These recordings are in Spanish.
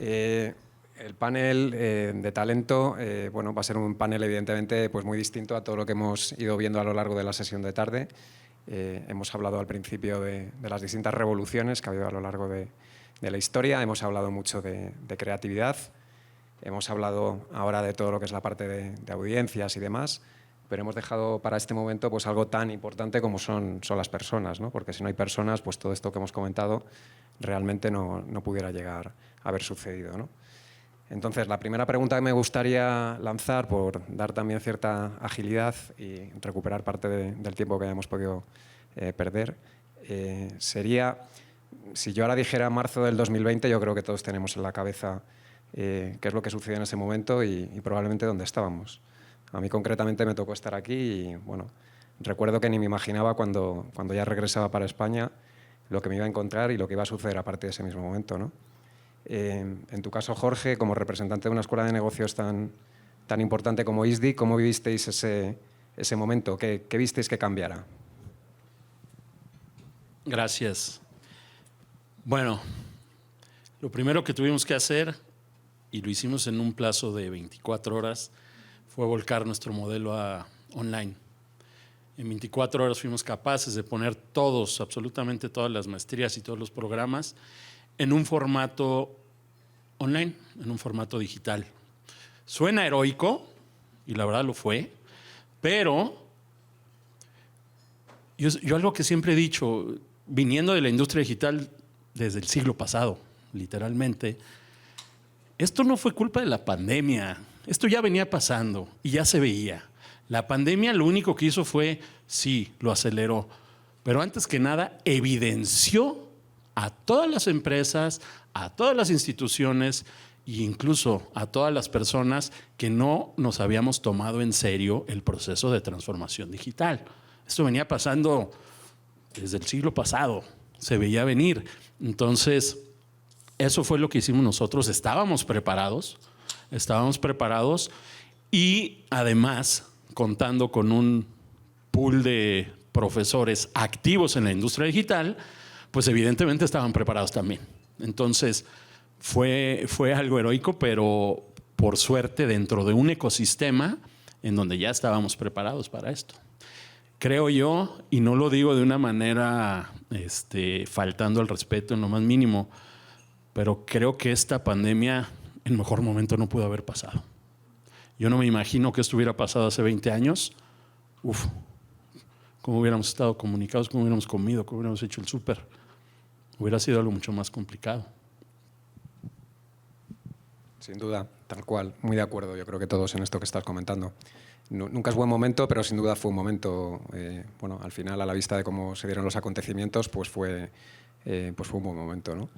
El panel de talento bueno, va a ser un panel evidentemente pues muy distinto a todo lo que hemos ido viendo a lo largo de la sesión de tarde. Hemos hablado al principio de las distintas revoluciones que ha habido a lo largo de la historia, hemos hablado mucho de creatividad, hemos hablado ahora de todo lo que es la parte de audiencias y demás, pero hemos dejado para este momento pues algo tan importante como son las personas, ¿no? Porque si no hay personas, pues todo esto que hemos comentado realmente no pudiera llegar a haber sucedido, ¿no? Entonces, la primera pregunta que me gustaría lanzar, por dar también cierta agilidad y recuperar parte del tiempo que hayamos podido perder, sería, si yo ahora dijera marzo del 2020, yo creo que todos tenemos en la cabeza qué es lo que sucedió en ese momento y probablemente dónde estábamos. A mí concretamente me tocó estar aquí y bueno, recuerdo que ni me imaginaba cuando ya regresaba para España lo que me iba a encontrar y lo que iba a suceder a partir de ese mismo momento, ¿no? En tu caso, Jorge, como representante de una escuela de negocios tan importante como ISDI, ¿cómo vivisteis ese momento? ¿Qué visteis que cambiara? Gracias. Bueno, lo primero que tuvimos que hacer, y lo hicimos en un plazo de 24 horas, fue volcar nuestro modelo a online. En 24 horas fuimos capaces de poner absolutamente todas las maestrías y todos los programas en un formato online, en un formato digital. Suena heroico, y la verdad lo fue, pero yo algo que siempre he dicho, viniendo de la industria digital desde el siglo pasado, literalmente, esto no fue culpa de la pandemia, esto ya venía pasando y ya se veía. La pandemia lo único que hizo fue, sí, lo aceleró, pero antes que nada evidenció a todas las empresas, a todas las instituciones e incluso a todas las personas que no nos habíamos tomado en serio el proceso de transformación digital. Esto venía pasando desde el siglo pasado, se veía venir. Entonces, eso fue lo que hicimos nosotros. Estábamos preparados y además contando con un pool de profesores activos en la industria digital, pues evidentemente estaban preparados también. Entonces, fue algo heroico, pero por suerte dentro de un ecosistema en donde ya estábamos preparados para esto. Creo yo, y no lo digo de una manera faltando al respeto en lo más mínimo, pero creo que esta pandemia en mejor momento no pudo haber pasado. Yo no me imagino que esto hubiera pasado hace 20 años. Uf, cómo hubiéramos estado comunicados, cómo hubiéramos comido, cómo hubiéramos hecho el súper. Hubiera sido algo mucho más complicado. Sin duda, tal cual, muy de acuerdo, yo creo que todos en esto que estás comentando. Nunca es buen momento, pero sin duda fue un momento, bueno, al final a la vista de cómo se dieron los acontecimientos, pues fue un buen momento, ¿no?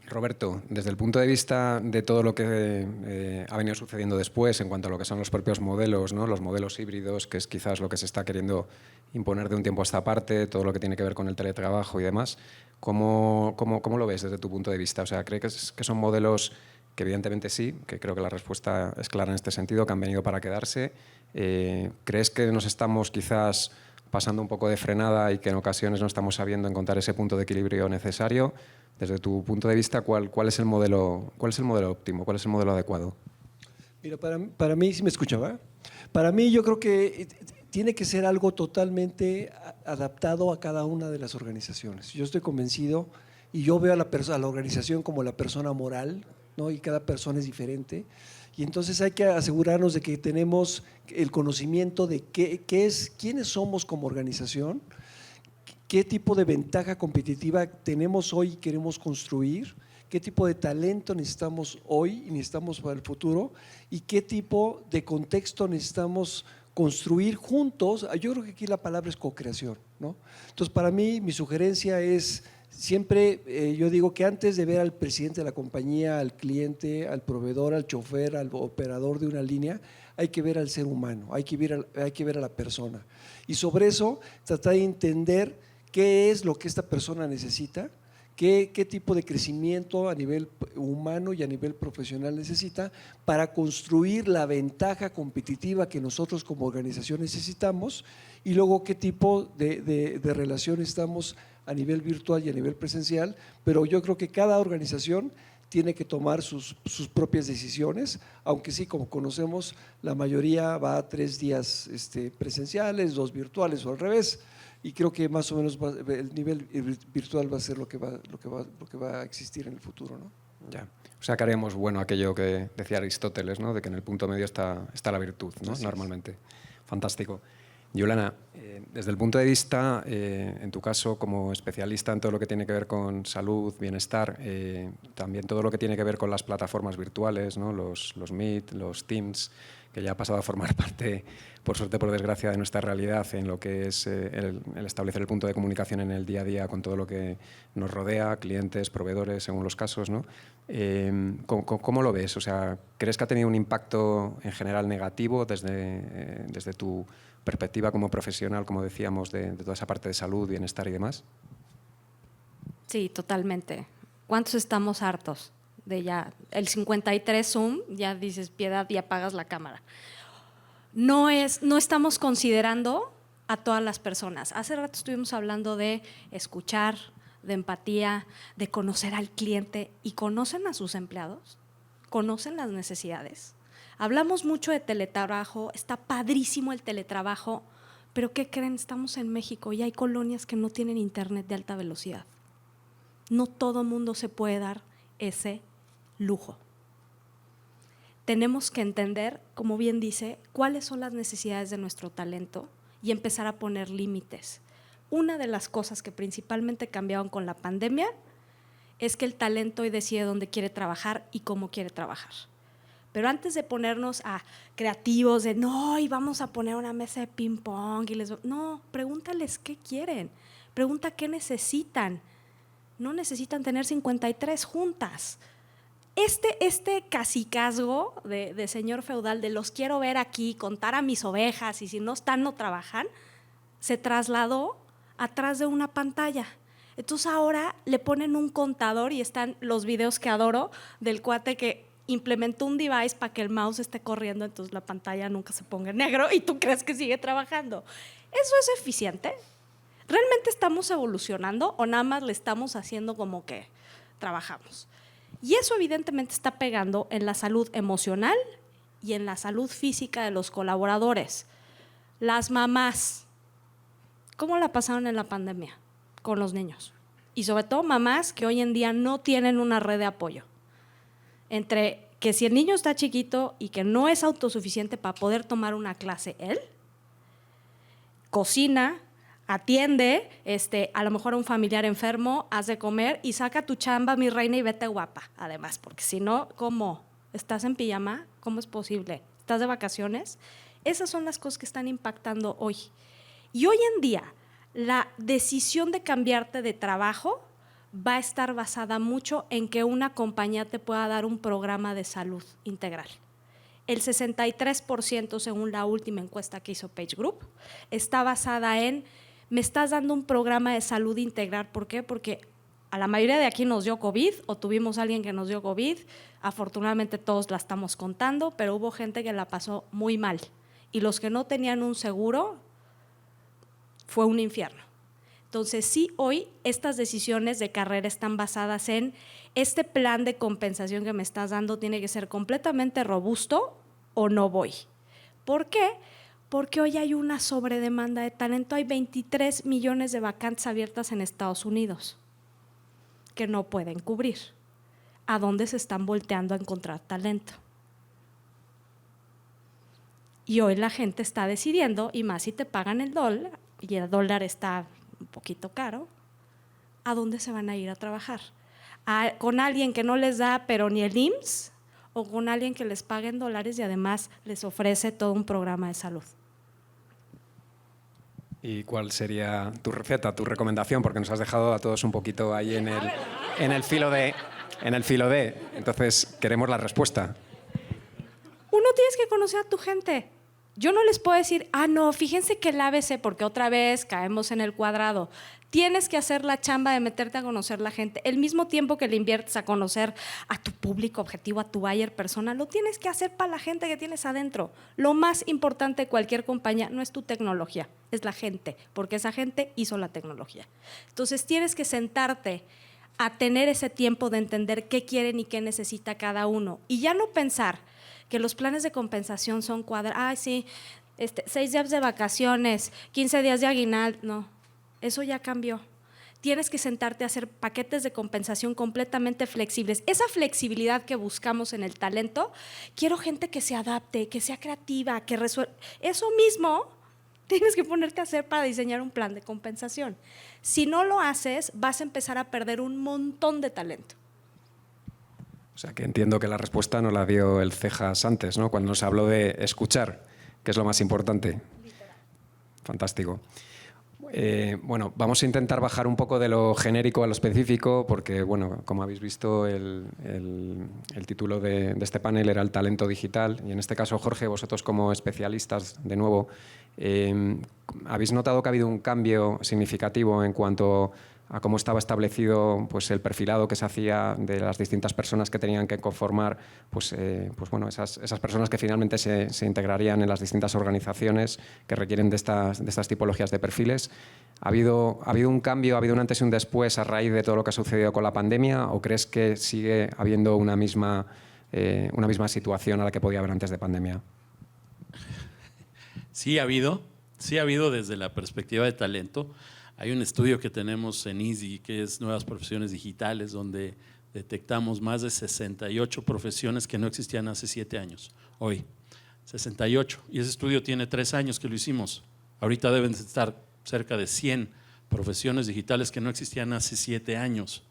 Roberto, desde el punto de vista de todo lo que ha venido sucediendo después en cuanto a lo que son los propios modelos, ¿no? Los modelos híbridos, que es quizás lo que se está queriendo imponer de un tiempo a esta parte, todo lo que tiene que ver con el teletrabajo y demás, ¿cómo lo ves desde tu punto de vista? O sea, ¿crees que son modelos que evidentemente sí, que creo que la respuesta es clara en este sentido, que han venido para quedarse? ¿Crees que nos estamos quizás pasando un poco de frenada y que en ocasiones no estamos sabiendo encontrar ese punto de equilibrio necesario? Desde tu punto de vista, ¿cuál es el modelo óptimo? ¿Cuál es el modelo adecuado? Mira, para mí, ¿sí me escucha, va? Para mí yo creo que tiene que ser algo totalmente adaptado a cada una de las organizaciones. Yo estoy convencido y yo veo a la organización como la persona moral, ¿no? Y cada persona es diferente. Y entonces hay que asegurarnos de que tenemos el conocimiento de quiénes somos como organización, qué tipo de ventaja competitiva tenemos hoy y queremos construir, qué tipo de talento necesitamos hoy y necesitamos para el futuro y qué tipo de contexto necesitamos construir juntos. Yo creo que aquí la palabra es co-creación, ¿no? Entonces, para mí, mi sugerencia es siempre, yo digo que antes de ver al presidente de la compañía, al cliente, al proveedor, al chofer, al operador de una línea, hay que ver al ser humano, hay que ver a la persona. Y sobre eso, tratar de entender qué es lo que esta persona necesita, qué tipo de crecimiento a nivel humano y a nivel profesional necesita para construir la ventaja competitiva que nosotros como organización necesitamos, y luego qué tipo de relación estamos a nivel virtual y a nivel presencial. Pero yo creo que cada organización tiene que tomar sus propias decisiones, aunque sí, como conocemos, la mayoría va a 3 días presenciales, 2 virtuales o al revés, y creo que más o menos el nivel virtual va a ser lo que va a existir en el futuro, ¿no? Ya. O sea, que haremos bueno aquello que decía Aristóteles, ¿no? De que en el punto medio está la virtud, ¿no? Normalmente. Fantástico. Yolanda, desde el punto de vista, en tu caso, como especialista en todo lo que tiene que ver con salud, bienestar, también todo lo que tiene que ver con las plataformas virtuales, ¿no? Los Meet, los Teams, que ya ha pasado a formar parte, por suerte, por desgracia, de nuestra realidad en lo que es el establecer el punto de comunicación en el día a día con todo lo que nos rodea, clientes, proveedores, según los casos, ¿no? ¿Cómo lo ves? O sea, ¿crees que ha tenido un impacto en general negativo desde tu perspectiva como profesional, como decíamos, de toda esa parte de salud, bienestar y demás? Sí, totalmente. ¿Cuántos estamos hartos de ya el 53 Zoom? Ya dices piedad y apagas la cámara. No estamos considerando a todas las personas. Hace rato estuvimos hablando de escuchar, de empatía, de conocer al cliente. ¿Y conocen a sus empleados? ¿Conocen las necesidades? Hablamos mucho de teletrabajo, está padrísimo el teletrabajo, pero ¿qué creen? Estamos en México y hay colonias que no tienen internet de alta velocidad. No todo mundo se puede dar ese lujo. Tenemos que entender, como bien dice, cuáles son las necesidades de nuestro talento y empezar a poner límites. Una de las cosas que principalmente cambiaron con la pandemia es que el talento hoy decide dónde quiere trabajar y cómo quiere trabajar. Pero antes de ponernos a creativos de no, y vamos a poner una mesa de ping pong, no, pregúntales qué quieren, pregunta qué necesitan. No necesitan tener 53 juntas. Este cacicazgo de señor feudal de los quiero ver aquí, contar a mis ovejas y si no están no trabajan, se trasladó atrás de una pantalla. Entonces ahora le ponen un contador y están los videos que adoro del cuate que implementó un device para que el mouse esté corriendo, entonces la pantalla nunca se ponga en negro y tú crees que sigue trabajando. ¿Eso es eficiente? ¿Realmente estamos evolucionando o nada más le estamos haciendo como que trabajamos? Y eso evidentemente está pegando en la salud emocional y en la salud física de los colaboradores. Las mamás, ¿cómo la pasaron en la pandemia con los niños? Y sobre todo mamás que hoy en día no tienen una red de apoyo. Entre que si el niño está chiquito y que no es autosuficiente para poder tomar una clase él, cocina, atiende a lo mejor a un familiar enfermo, haz de comer y saca tu chamba, mi reina, y vete guapa, además, porque si no, ¿cómo? ¿Estás en pijama? ¿Cómo es posible? ¿Estás de vacaciones? Esas son las cosas que están impactando hoy. Y hoy en día, la decisión de cambiarte de trabajo va a estar basada mucho en que una compañía te pueda dar un programa de salud integral. El 63%, según la última encuesta que hizo PageGroup, está basada en me estás dando un programa de salud integral. ¿Por qué? Porque a la mayoría de aquí nos dio COVID o tuvimos a alguien que nos dio COVID. Afortunadamente todos la estamos contando, pero hubo gente que la pasó muy mal. Y los que no tenían un seguro, fue un infierno. Entonces, sí, hoy estas decisiones de carrera están basadas en este plan de compensación que me estás dando tiene que ser completamente robusto o no voy. ¿Por qué? Porque hoy hay una sobredemanda de talento. Hay 23 millones de vacantes abiertas en Estados Unidos que no pueden cubrir. ¿A dónde se están volteando a encontrar talento? Y hoy la gente está decidiendo, y más si te pagan el dólar, y el dólar está un poquito caro, ¿a dónde se van a ir a trabajar? ¿Con alguien que no les da pero ni el IMSS? ¿O con alguien que les pague en dólares y además les ofrece todo un programa de salud? ¿Y cuál sería tu receta, tu recomendación? Porque nos has dejado a todos un poquito ahí en el filo de… Entonces, queremos la respuesta. Uno, tienes que conocer a tu gente. Yo no les puedo decir, no, fíjense que el ABC, porque otra vez caemos en el cuadrado. Tienes que hacer la chamba de meterte a conocer la gente. El mismo tiempo que le inviertes a conocer a tu público objetivo, a tu buyer persona, lo tienes que hacer para la gente que tienes adentro. Lo más importante de cualquier compañía no es tu tecnología, es la gente, porque esa gente hizo la tecnología. Entonces tienes que sentarte a tener ese tiempo de entender qué quieren y qué necesita cada uno. Y ya no pensar que los planes de compensación son ay, sí, 6 días de vacaciones, 15 días de aguinaldo. No, eso ya cambió. Tienes que sentarte a hacer paquetes de compensación completamente flexibles. Esa flexibilidad que buscamos en el talento, quiero gente que se adapte, que sea creativa, que resuelva. Eso mismo tienes que ponerte a hacer para diseñar un plan de compensación. Si no lo haces, vas a empezar a perder un montón de talento. O sea, que entiendo que la respuesta no la dio el Cejas antes, ¿no? Cuando nos habló de escuchar, que es lo más importante. Literal. Fantástico. Bueno, vamos a intentar bajar un poco de lo genérico a lo específico porque, bueno, como habéis visto, el título de este panel era el talento digital y en este caso, Jorge, vosotros como especialistas, de nuevo, ¿habéis notado que ha habido un cambio significativo en cuanto a cómo estaba establecido pues, el perfilado que se hacía de las distintas personas que tenían que conformar bueno, esas personas que finalmente se integrarían en las distintas organizaciones que requieren de estas tipologías de perfiles? ¿Ha habido un cambio, ha habido un antes y un después a raíz de todo lo que ha sucedido con la pandemia o crees que sigue habiendo una misma situación a la que podía haber antes de pandemia? Sí ha habido desde la perspectiva de talento. Hay un estudio que tenemos en EASY, que es Nuevas Profesiones Digitales, donde detectamos más de 68 profesiones que no existían hace 7 años. Hoy, 68. Y ese estudio tiene 3 años que lo hicimos. Ahorita deben estar cerca de 100 profesiones digitales que no existían hace 7 años.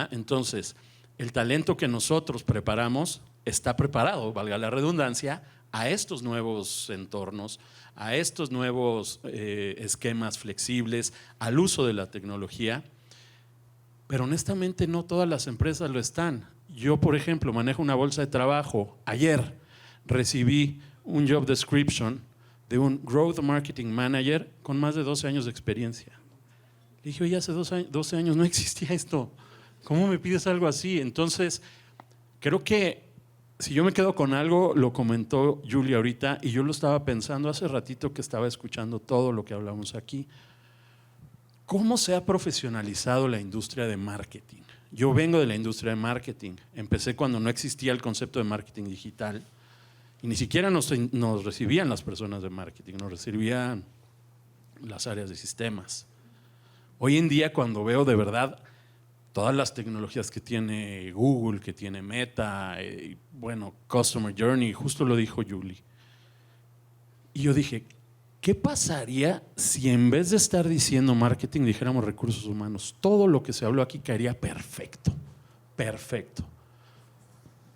Entonces, el talento que nosotros preparamos está preparado, valga la redundancia, a estos nuevos entornos, a estos nuevos esquemas flexibles, al uso de la tecnología, pero honestamente no todas las empresas lo están. Yo, por ejemplo, manejo una bolsa de trabajo. Ayer recibí un job description de un Growth Marketing Manager con más de 12 años de experiencia. Le dije, oye, hace 12 años no existía esto. ¿Cómo me pides algo así? Entonces, creo que si yo me quedo con algo, lo comentó Julia ahorita y yo lo estaba pensando hace ratito que estaba escuchando todo lo que hablamos aquí. ¿Cómo se ha profesionalizado la industria de marketing? Yo vengo de la industria de marketing. Empecé cuando no existía el concepto de marketing digital y ni siquiera nos recibían las personas de marketing, nos recibían las áreas de sistemas. Hoy en día, cuando veo de verdad todas las tecnologías que tiene Google, que tiene Meta, bueno, Customer Journey, justo lo dijo Julie. Y yo dije, ¿qué pasaría si en vez de estar diciendo marketing dijéramos recursos humanos? Todo lo que se habló aquí caería perfecto, perfecto.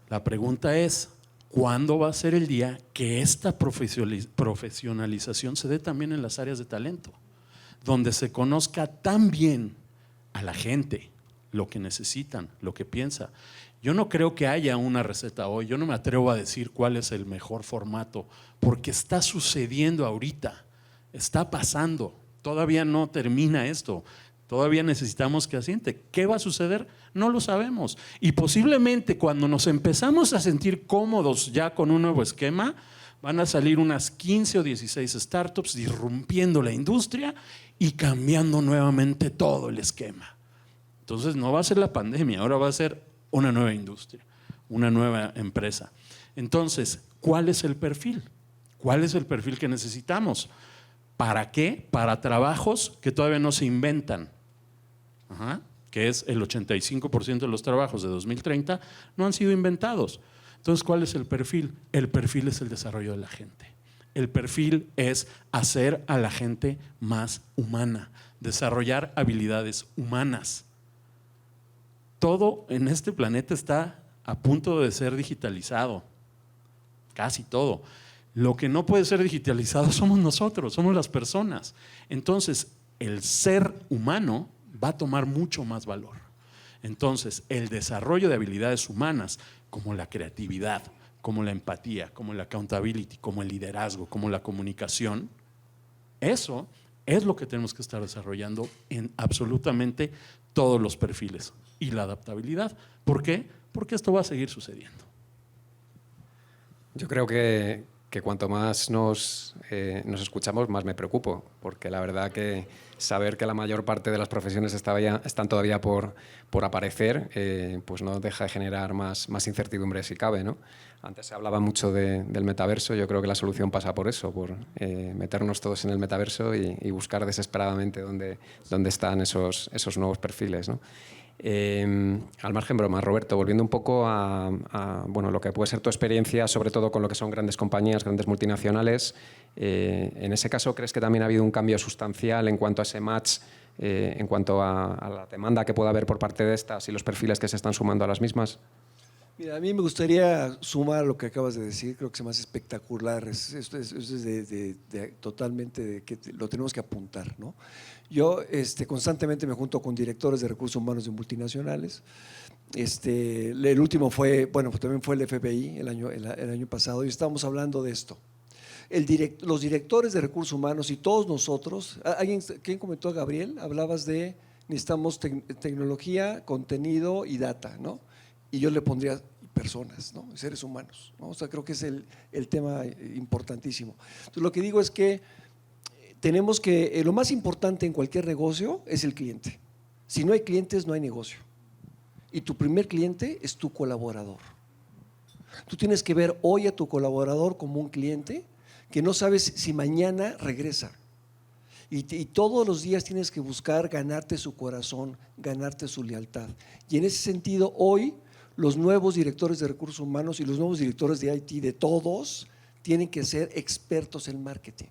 La pregunta es, ¿cuándo va a ser el día que esta profesionalización se dé también en las áreas de talento? Donde se conozca tan bien a la gente, lo que necesitan, lo que piensa. Yo no creo que haya una receta hoy, yo no me atrevo a decir cuál es el mejor formato, porque está sucediendo ahorita, está pasando, todavía no termina esto, todavía necesitamos que asiente. ¿Qué va a suceder? No lo sabemos. Y posiblemente cuando nos empezamos a sentir cómodos ya con un nuevo esquema, van a salir unas 15 o 16 startups disrumpiendo la industria y cambiando nuevamente todo el esquema. Entonces no va a ser la pandemia, ahora va a ser una nueva industria, una nueva empresa. Entonces, ¿cuál es el perfil? ¿Cuál es el perfil que necesitamos? ¿Para qué? Para trabajos que todavía no se inventan, que es el 85% de los trabajos de 2030 no han sido inventados. Entonces, ¿cuál es el perfil? El perfil es el desarrollo de la gente. El perfil es hacer a la gente más humana, desarrollar habilidades humanas. Todo en este planeta está a punto de ser digitalizado, casi todo. Lo que no puede ser digitalizado somos nosotros, somos las personas. Entonces, el ser humano va a tomar mucho más valor. Entonces, el desarrollo de habilidades humanas, como la creatividad, como la empatía, como la accountability, como el liderazgo, como la comunicación, eso es lo que tenemos que estar desarrollando en absolutamente todos los perfiles. Y la adaptabilidad. ¿Por qué? Porque esto va a seguir sucediendo. Yo creo que que cuanto más nos escuchamos, más me preocupo, porque la verdad que saber que la mayor parte de las profesiones están todavía por aparecer, pues no deja de generar más incertidumbre si cabe, ¿no? Antes se hablaba mucho del metaverso, yo creo que la solución pasa por eso, por meternos todos en el metaverso y buscar desesperadamente dónde están esos nuevos perfiles, ¿no? Al margen broma, Roberto, volviendo un poco a bueno, lo que puede ser tu experiencia, sobre todo con lo que son grandes compañías, grandes multinacionales, en ese caso, ¿crees que también ha habido un cambio sustancial en cuanto a ese match, en cuanto a la demanda que pueda haber por parte de estas y los perfiles que se están sumando a las mismas? Mira, a mí me gustaría sumar lo que acabas de decir, creo que es más espectacular, esto es totalmente que lo tenemos que apuntar, ¿no? Yo constantemente me junto con directores de recursos humanos de multinacionales. El último fue, bueno, pues también fue el FBI el año pasado y estábamos hablando de esto. Los directores de recursos humanos y todos nosotros, ¿quién comentó? Gabriel, hablabas de necesitamos tecnología, contenido y data, ¿no? Y yo le pondría personas, ¿no? Seres humanos, ¿no? O sea, creo que es el tema importantísimo. Entonces, lo que digo es que tenemos que, lo más importante en cualquier negocio es el cliente. Si no hay clientes, no hay negocio. Y tu primer cliente es tu colaborador. Tú tienes que ver hoy a tu colaborador como un cliente que no sabes si mañana regresa. Y todos los días tienes que buscar ganarte su corazón, ganarte su lealtad. Y en ese sentido, hoy los nuevos directores de recursos humanos y los nuevos directores de IT de todos tienen que ser expertos en marketing,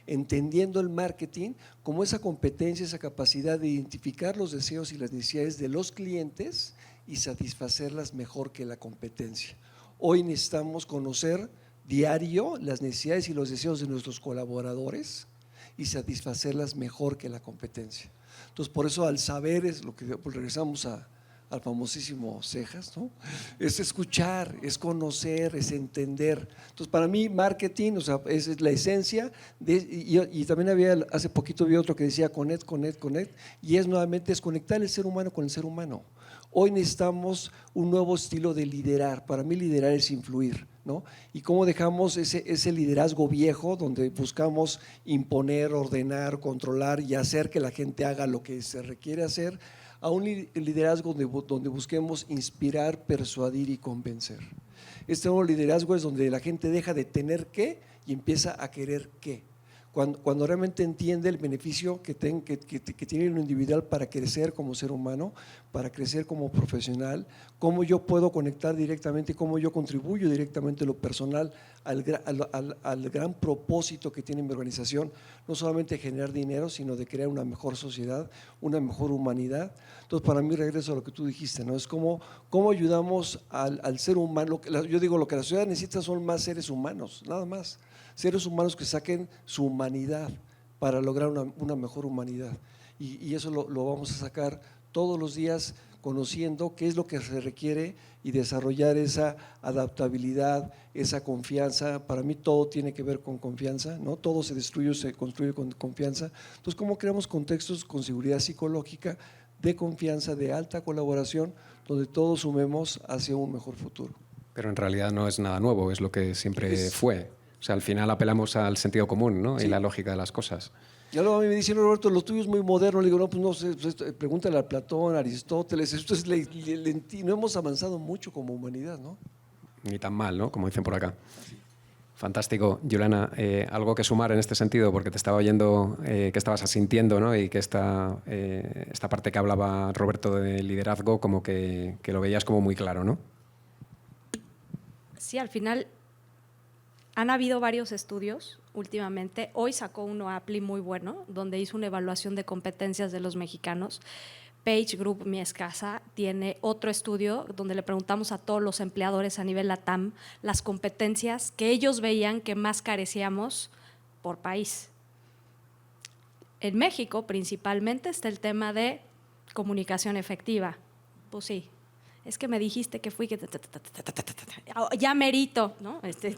entendiendo el marketing como esa competencia, esa capacidad de identificar los deseos y las necesidades de los clientes y satisfacerlas mejor que la competencia. Hoy necesitamos conocer diario las necesidades y los deseos de nuestros colaboradores y satisfacerlas mejor que la competencia. Entonces, por eso al saber es lo que pues, regresamos al famosísimo Cejas, ¿no? Es escuchar, es conocer, es entender. Entonces, para mí, marketing, o sea, es la esencia, y también hace poquito vi otro que decía connect, y nuevamente es conectar el ser humano con el ser humano. Hoy necesitamos un nuevo estilo de liderar. Para mí liderar es influir, ¿no? Y cómo dejamos ese liderazgo viejo donde buscamos imponer, ordenar, controlar y hacer que la gente haga lo que se requiere hacer, a un liderazgo donde busquemos inspirar, persuadir y convencer. Este nuevo liderazgo es donde la gente deja de tener qué y empieza a querer qué. Cuando realmente entiende el beneficio que tiene lo individual para crecer como ser humano, para crecer como profesional, cómo yo puedo conectar directamente, cómo yo contribuyo directamente lo personal al gran propósito que tiene mi organización, no solamente generar dinero, sino de crear una mejor sociedad, una mejor humanidad. Entonces, para mí, regreso a lo que tú dijiste, ¿no? Es cómo ayudamos al ser humano. Yo digo, lo que la sociedad necesita son más seres humanos, nada más. Seres humanos que saquen su humanidad para lograr una mejor humanidad. Y eso lo vamos a sacar todos los días conociendo qué es lo que se requiere y desarrollar esa adaptabilidad, esa confianza. Para mí todo tiene que ver con confianza, ¿no? Todo se destruye o se construye con confianza. Entonces, ¿cómo creamos contextos con seguridad psicológica, de confianza, de alta colaboración, donde todos sumemos hacia un mejor futuro? Pero en realidad no es nada nuevo, es lo que siempre fue. O sea, al final apelamos al sentido común, ¿no? Sí. Y la lógica de las cosas. Y luego a mí me dicen, Roberto, lo tuyo es muy moderno. Le digo, no, pues no sé, pues pregúntale a Platón, a Aristóteles. Esto es no hemos avanzado mucho como humanidad, ¿no? Ni tan mal, ¿no? Como dicen por acá. Sí. Fantástico. Juliana, algo que sumar en este sentido, porque te estaba oyendo que estabas asintiendo, ¿no? Y que esta parte que hablaba Roberto de liderazgo, como que lo veías como muy claro, ¿no? Sí, al final han habido varios estudios últimamente. Hoy sacó uno Appli muy bueno, donde hizo una evaluación de competencias de los mexicanos. Page Group, mi escasa, tiene otro estudio donde le preguntamos a todos los empleadores a nivel LATAM las competencias que ellos veían que más carecíamos por país. En México, principalmente, está el tema de comunicación efectiva. Pues sí. Es que me dijiste que fui, que ya merito, ¿no? Ese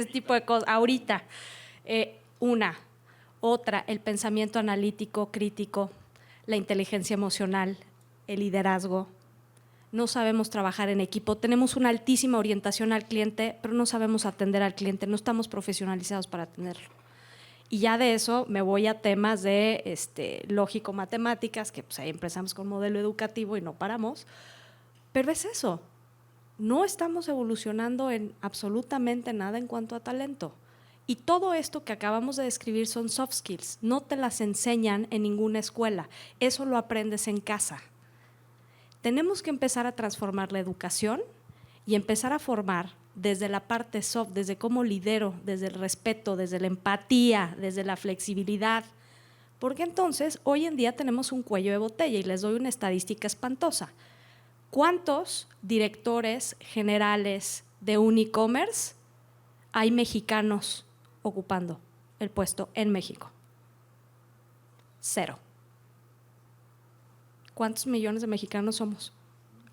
tipo de cosas, ahorita. Otra, el pensamiento analítico, crítico, la inteligencia emocional, el liderazgo, no sabemos trabajar en equipo, tenemos una altísima orientación al cliente, pero no sabemos atender al cliente, no estamos profesionalizados para atenderlo. Y ya de eso me voy a temas de lógico-matemáticas, que pues ahí empezamos con modelo educativo y no paramos, pero es eso, no estamos evolucionando en absolutamente nada en cuanto a talento. Y todo esto que acabamos de describir son soft skills, no te las enseñan en ninguna escuela, eso lo aprendes en casa. Tenemos que empezar a transformar la educación y empezar a formar desde la parte soft, desde cómo lidero, desde el respeto, desde la empatía, desde la flexibilidad. Porque entonces, hoy en día tenemos un cuello de botella y les doy una estadística espantosa. ¿Cuántos directores generales de un e-commerce hay mexicanos ocupando el puesto en México? 0. ¿Cuántos millones de mexicanos somos?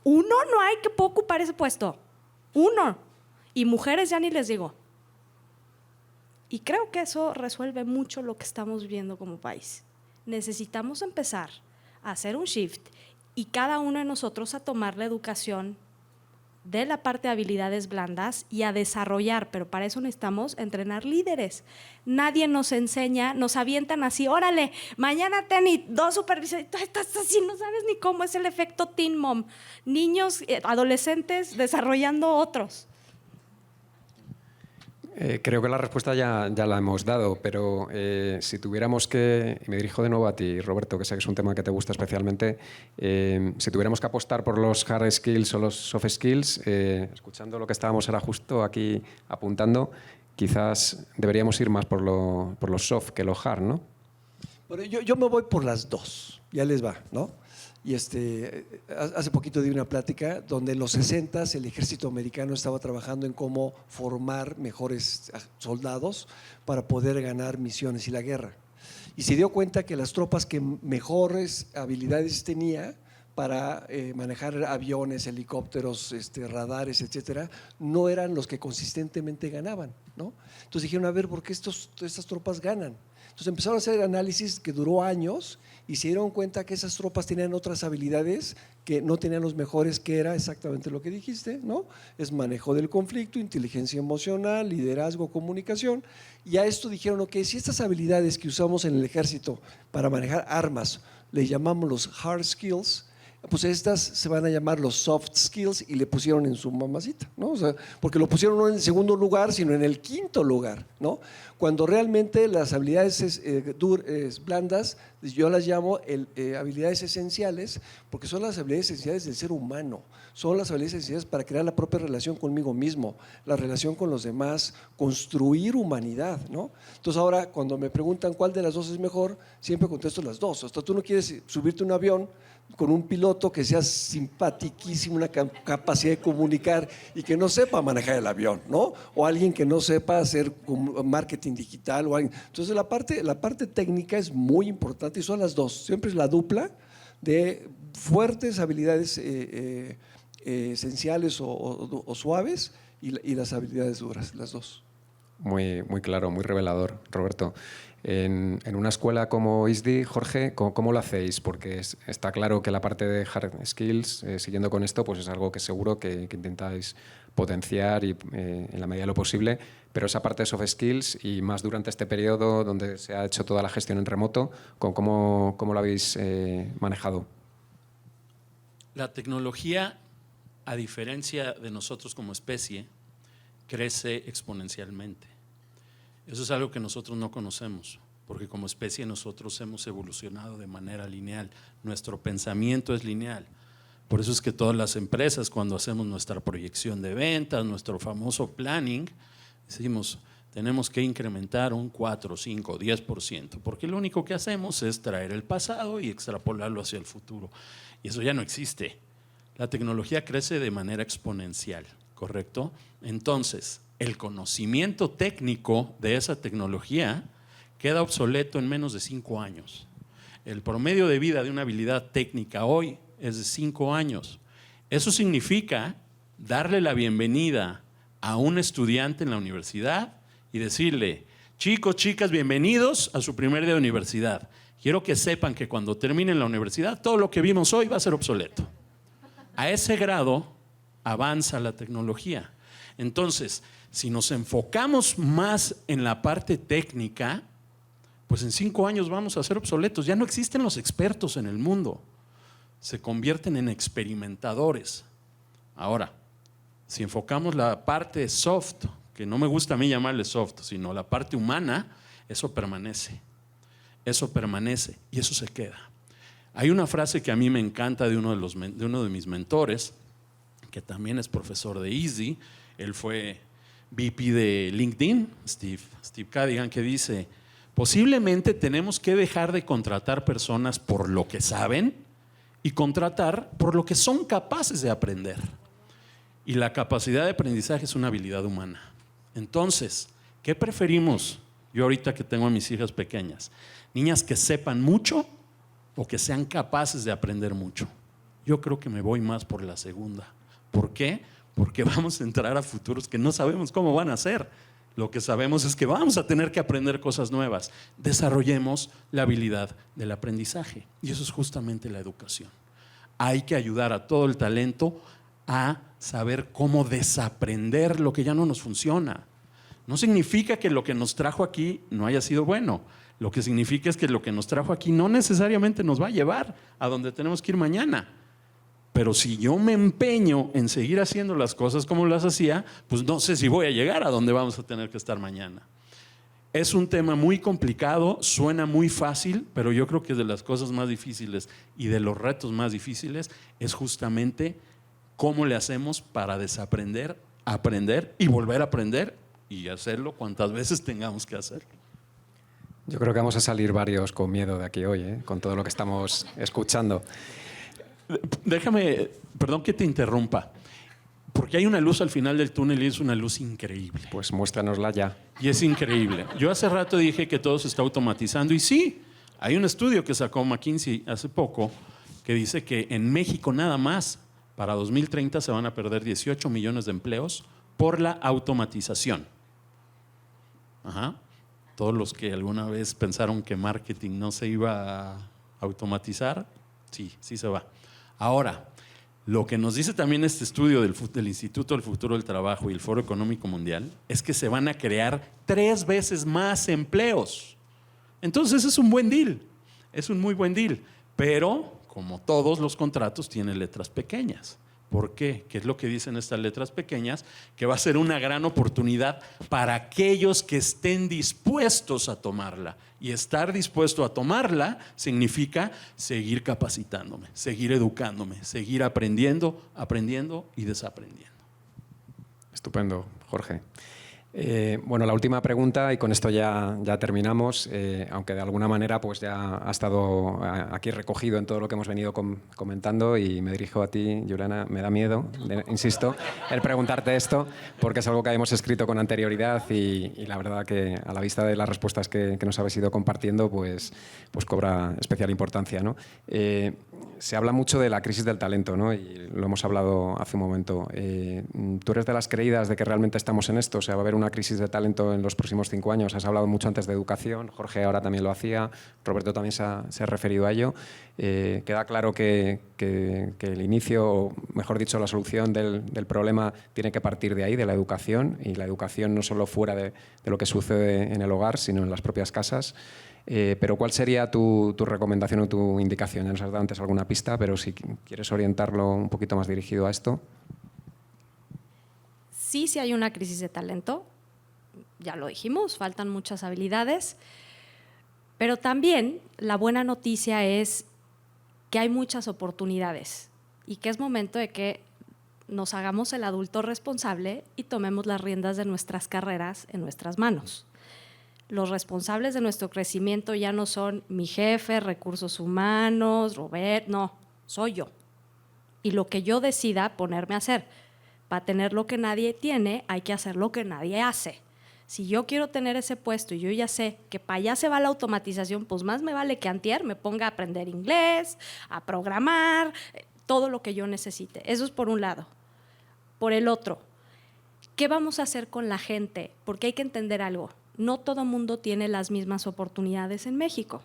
1 no hay que pueda ocupar ese puesto. 1. Y mujeres ya ni les digo. Y creo que eso resuelve mucho lo que estamos viviendo como país. Necesitamos empezar a hacer un shift y cada uno de nosotros a tomar la educación de la parte de habilidades blandas y a desarrollar, pero para eso necesitamos entrenar líderes. Nadie nos enseña, nos avientan así, órale, mañana ten 2 supervisores, tú estás así, no sabes ni cómo es el efecto Teen Mom. Niños, adolescentes desarrollando otros. Creo que la respuesta ya la hemos dado, pero si tuviéramos que, y me dirijo de nuevo a ti, Roberto, que sé que es un tema que te gusta especialmente, si tuviéramos que apostar por los hard skills o los soft skills, escuchando lo que estábamos ahora justo aquí apuntando, quizás deberíamos ir más por los soft que los hard, ¿no? Bueno, yo me voy por las dos, ya les va, ¿no? Y hace poquito di una plática donde en los 60s el ejército americano estaba trabajando en cómo formar mejores soldados para poder ganar misiones y la guerra. Y se dio cuenta que las tropas que mejores habilidades tenía para manejar aviones, helicópteros, radares, etcétera, no eran los que consistentemente ganaban, ¿no? Entonces dijeron, a ver, ¿por qué estas tropas ganan? Entonces empezaron a hacer análisis que duró años y se dieron cuenta que esas tropas tenían otras habilidades que no tenían los mejores, que era exactamente lo que dijiste, ¿no? Es manejo del conflicto, inteligencia emocional, liderazgo, comunicación. Y a esto dijeron, ok, si estas habilidades que usamos en el ejército para manejar armas, le llamamos los hard skills, pues estas se van a llamar los soft skills y le pusieron en su mamacita, ¿no? O sea, porque lo pusieron no en el segundo lugar, sino en el quinto lugar, ¿no? Cuando realmente las habilidades blandas, yo las llamo habilidades esenciales, porque son las habilidades esenciales del ser humano, son las habilidades esenciales para crear la propia relación conmigo mismo, la relación con los demás, construir humanidad, ¿no? Entonces ahora cuando me preguntan cuál de las dos es mejor, siempre contesto las dos. Hasta tú no quieres subirte a un avión con un piloto que sea simpatiquísimo, una capacidad de comunicar y que no sepa manejar el avión, ¿no? O alguien que no sepa hacer marketing digital o alguien. Entonces la parte técnica es muy importante y son las dos, siempre es la dupla de fuertes habilidades esenciales o suaves y las habilidades duras, las dos. Muy, muy claro, muy revelador, Roberto. En una escuela como ISDI, Jorge, ¿cómo lo hacéis? Porque está claro que la parte de hard skills, siguiendo con esto, pues es algo que seguro que intentáis potenciar y, en la medida de lo posible, pero esa parte de soft skills y más durante este periodo donde se ha hecho toda la gestión en remoto, ¿cómo lo habéis manejado? La tecnología, a diferencia de nosotros como especie, crece exponencialmente. Eso es algo que nosotros no conocemos, porque como especie nosotros hemos evolucionado de manera lineal. Nuestro pensamiento es lineal. Por eso es que todas las empresas, cuando hacemos nuestra proyección de ventas, nuestro famoso planning, decimos, tenemos que incrementar un 4, 5, 10%, porque lo único que hacemos es traer el pasado y extrapolarlo hacia el futuro. Y eso ya no existe. La tecnología crece de manera exponencial, ¿correcto? Entonces, el conocimiento técnico de esa tecnología queda obsoleto en menos de 5 años. El promedio de vida de una habilidad técnica hoy es de 5 años. Eso significa darle la bienvenida a un estudiante en la universidad y decirle, chicos, chicas, bienvenidos a su primer día de universidad. Quiero que sepan que cuando terminen la universidad, todo lo que vimos hoy va a ser obsoleto. A ese grado avanza la tecnología. Entonces, si nos enfocamos más en la parte técnica, pues en 5 años vamos a ser obsoletos. Ya no existen los expertos en el mundo. Se convierten en experimentadores. Ahora, si enfocamos la parte soft, que no me gusta a mí llamarle soft, sino la parte humana, eso permanece. Eso permanece y eso se queda. Hay una frase que a mí me encanta de uno de mis mentores, que también es profesor de Easy. Él fue VP de LinkedIn, Steve Cadigan, que dice: posiblemente tenemos que dejar de contratar personas por lo que saben y contratar por lo que son capaces de aprender. Y la capacidad de aprendizaje es una habilidad humana. Entonces, ¿qué preferimos? Yo ahorita que tengo a mis hijas pequeñas, niñas que sepan mucho o que sean capaces de aprender mucho. Yo creo que me voy más por la segunda. ¿Por qué? Porque vamos a entrar a futuros que no sabemos cómo van a ser. Lo que sabemos es que vamos a tener que aprender cosas nuevas. Desarrollemos la habilidad del aprendizaje. Y eso es justamente la educación. Hay que ayudar a todo el talento a saber cómo desaprender lo que ya no nos funciona. No significa que lo que nos trajo aquí no haya sido bueno. Lo que significa es que lo que nos trajo aquí no necesariamente nos va a llevar a donde tenemos que ir mañana. Pero si yo me empeño en seguir haciendo las cosas como las hacía, pues no sé si voy a llegar a donde vamos a tener que estar mañana. Es un tema muy complicado, suena muy fácil, pero yo creo que de las cosas más difíciles y de los retos más difíciles es justamente cómo le hacemos para desaprender, aprender y volver a aprender y hacerlo cuantas veces tengamos que hacerlo. Yo creo que vamos a salir varios con miedo de aquí hoy, con todo lo que estamos escuchando. Déjame, perdón que te interrumpa, porque hay una luz al final del túnel y es una luz increíble. Pues muéstranosla ya. Y es increíble. Yo hace rato dije que todo se está automatizando y sí, hay un estudio que sacó McKinsey hace poco que dice que en México nada más para 2030 se van a perder 18 millones de empleos por la automatización. Ajá. Todos los que alguna vez pensaron que marketing no se iba a automatizar, sí se va. Ahora, lo que nos dice también este estudio del Instituto del Futuro del Trabajo y el Foro Económico Mundial es que se van a crear 3 veces más empleos. Entonces es un buen deal, es un muy buen deal, pero como todos los contratos tienen letras pequeñas. ¿Por qué? ¿Qué es lo que dicen estas letras pequeñas? Que va a ser una gran oportunidad para aquellos que estén dispuestos a tomarla. Y estar dispuesto a tomarla significa seguir capacitándome, seguir educándome, seguir aprendiendo y desaprendiendo. Estupendo, Jorge. Bueno, la última pregunta, y con esto ya terminamos, aunque de alguna manera pues ya ha estado aquí recogido en todo lo que hemos venido comentando, y me dirijo a ti, Juliana. Me da miedo, insisto, el preguntarte esto, porque es algo que hemos escrito con anterioridad y la verdad que a la vista de las respuestas que nos habéis ido compartiendo, pues cobra especial importancia, ¿no? Se habla mucho de la crisis del talento, ¿no? Y lo hemos hablado hace un momento. ¿Tú eres de las creídas de que realmente estamos en esto? O sea, ¿va a haber una crisis de talento en los próximos 5 años? Has hablado mucho antes de educación, Jorge ahora también lo hacía, Roberto también se ha referido a ello. Queda claro que el inicio, o mejor dicho, la solución del problema tiene que partir de ahí, de la educación, y la educación no solo fuera de lo que sucede en el hogar, sino en las propias casas. Pero ¿cuál sería tu recomendación o tu indicación? Ya nos has dado antes alguna pista, pero si quieres orientarlo un poquito más dirigido a esto. Sí hay una crisis de talento, ya lo dijimos, faltan muchas habilidades, pero también la buena noticia es que hay muchas oportunidades y que es momento de que nos hagamos el adulto responsable y tomemos las riendas de nuestras carreras en nuestras manos. Los responsables de nuestro crecimiento ya no son mi jefe, recursos humanos, Robert, no, soy yo. Y lo que yo decida ponerme a hacer. Para tener lo que nadie tiene, hay que hacer lo que nadie hace. Si yo quiero tener ese puesto y yo ya sé que para allá se va la automatización, pues más me vale que antier me ponga a aprender inglés, a programar, todo lo que yo necesite. Eso es por un lado. Por el otro, ¿qué vamos a hacer con la gente? Porque hay que entender algo. No todo mundo tiene las mismas oportunidades en México.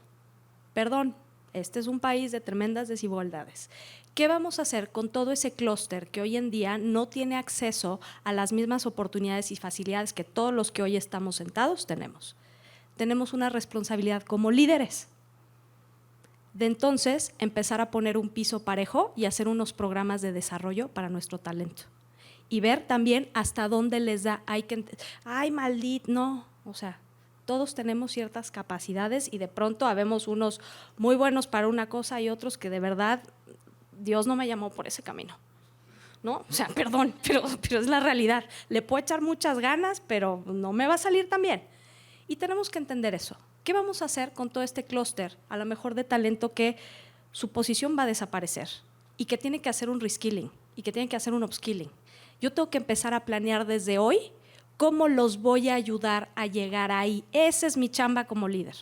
Perdón, este es un país de tremendas desigualdades. ¿Qué vamos a hacer con todo ese clúster que hoy en día no tiene acceso a las mismas oportunidades y facilidades que todos los que hoy estamos sentados tenemos? Tenemos una responsabilidad como líderes de entonces empezar a poner un piso parejo y hacer unos programas de desarrollo para nuestro talento. Y ver también hasta dónde les da, ay, maldito, no, o sea, todos tenemos ciertas capacidades y de pronto habemos unos muy buenos para una cosa y otros que de verdad Dios no me llamó por ese camino, ¿no? O sea, perdón, pero es la realidad. Le puedo echar muchas ganas, pero no me va a salir tan bien. Y tenemos que entender eso. ¿Qué vamos a hacer con todo este clúster, a lo mejor de talento que su posición va a desaparecer y que tiene que hacer un reskilling y que tiene que hacer un upskilling? Yo tengo que empezar a planear desde hoy cómo los voy a ayudar a llegar ahí. Esa es mi chamba como líder.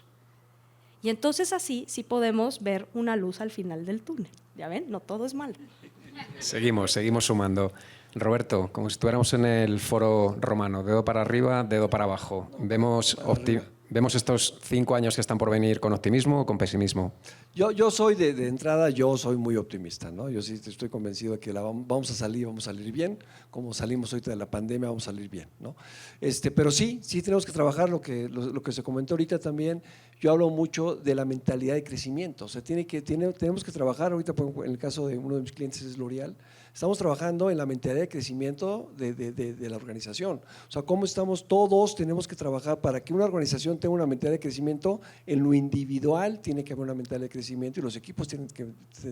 Y entonces así sí podemos ver una luz al final del túnel. Ya ven, no todo es malo. Seguimos sumando. Roberto, como si estuviéramos en el foro romano, dedo para arriba, dedo para abajo. ¿Vemos estos 5 años que están por venir con optimismo o con pesimismo? Yo soy de entrada, yo soy muy optimista, ¿no? Yo sí estoy convencido de que vamos a salir bien, como salimos ahorita de la pandemia, vamos a salir bien, ¿no? Pero sí tenemos que trabajar lo que se comentó ahorita también. Yo hablo mucho de la mentalidad de crecimiento, o sea, tenemos que trabajar ahorita, en el caso de uno de mis clientes es L'Oréal, estamos trabajando en la mentalidad de crecimiento de la organización. O sea, cómo estamos todos, tenemos que trabajar para que una organización tenga una mentalidad de crecimiento. En lo individual tiene que haber una mentalidad de crecimiento y los equipos tienen que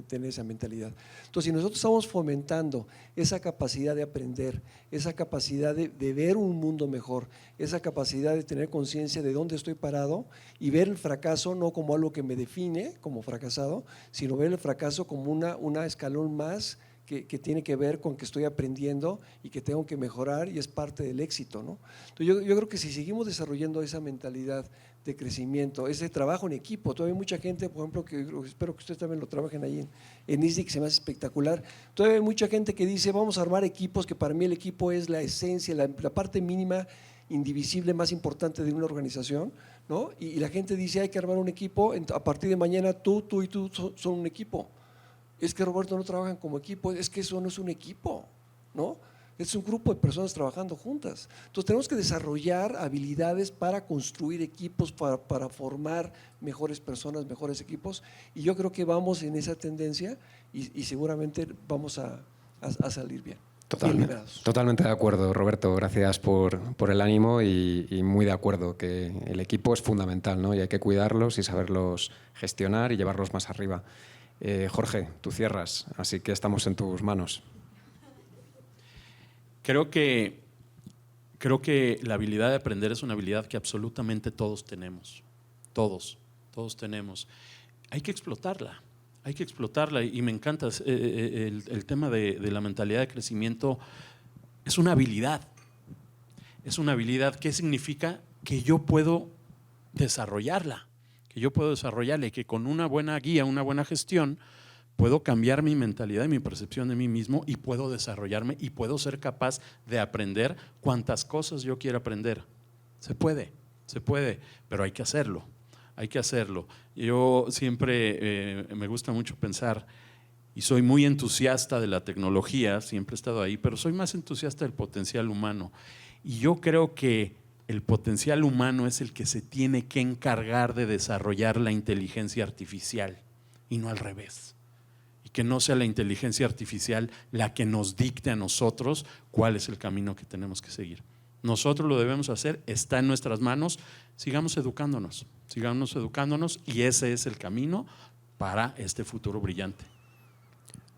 tener esa mentalidad. Entonces, si nosotros estamos fomentando esa capacidad de aprender, esa capacidad de ver un mundo mejor, esa capacidad de tener conciencia de dónde estoy parado y ver el fracaso no como algo que me define como fracasado, sino ver el fracaso como una escalón más que tiene que ver con que estoy aprendiendo y que tengo que mejorar y es parte del éxito, ¿no? Entonces yo creo que si seguimos desarrollando esa mentalidad de crecimiento, ese trabajo en equipo, todavía hay mucha gente, por ejemplo, que espero que ustedes también lo trabajen ahí en ISDI, que se me hace espectacular, todavía hay mucha gente que dice vamos a armar equipos, que para mí el equipo es la esencia, la parte mínima, indivisible, más importante de una organización, ¿no? Y la gente dice hay que armar un equipo, a partir de mañana tú y tú son un equipo. Es que Roberto no trabajan como equipo, es que eso no es un equipo, ¿no? Es un grupo de personas trabajando juntas. Entonces tenemos que desarrollar habilidades para construir equipos, para formar mejores personas, mejores equipos, y yo creo que vamos en esa tendencia y seguramente vamos a salir bien. Totalmente de acuerdo, Roberto. Gracias por el ánimo y muy de acuerdo que el equipo es fundamental, ¿no? Y hay que cuidarlos y saberlos gestionar y llevarlos más arriba. Jorge, tú cierras, así que estamos en tus manos. Creo que la habilidad de aprender es una habilidad que absolutamente todos tenemos. Todos tenemos. Hay que explotarla y me encanta el tema de la mentalidad de crecimiento. Es una habilidad. ¿Qué significa? Que yo puedo desarrollarla. Y que con una buena guía, una buena gestión, puedo cambiar mi mentalidad y mi percepción de mí mismo y puedo desarrollarme y puedo ser capaz de aprender cuantas cosas yo quiera aprender. Se puede, pero hay que hacerlo. Yo siempre me gusta mucho pensar y soy muy entusiasta de la tecnología, siempre he estado ahí, pero soy más entusiasta del potencial humano. Y yo creo que el potencial humano es el que se tiene que encargar de desarrollar la inteligencia artificial y no al revés. Y que no sea la inteligencia artificial la que nos dicte a nosotros cuál es el camino que tenemos que seguir. Nosotros lo debemos hacer, está en nuestras manos, sigamos educándonos y ese es el camino para este futuro brillante.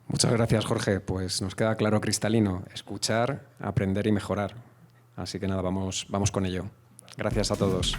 Muchas gracias, Jorge. Pues nos queda claro, cristalino, escuchar, aprender y mejorar. Así que nada, vamos con ello. Gracias a todos.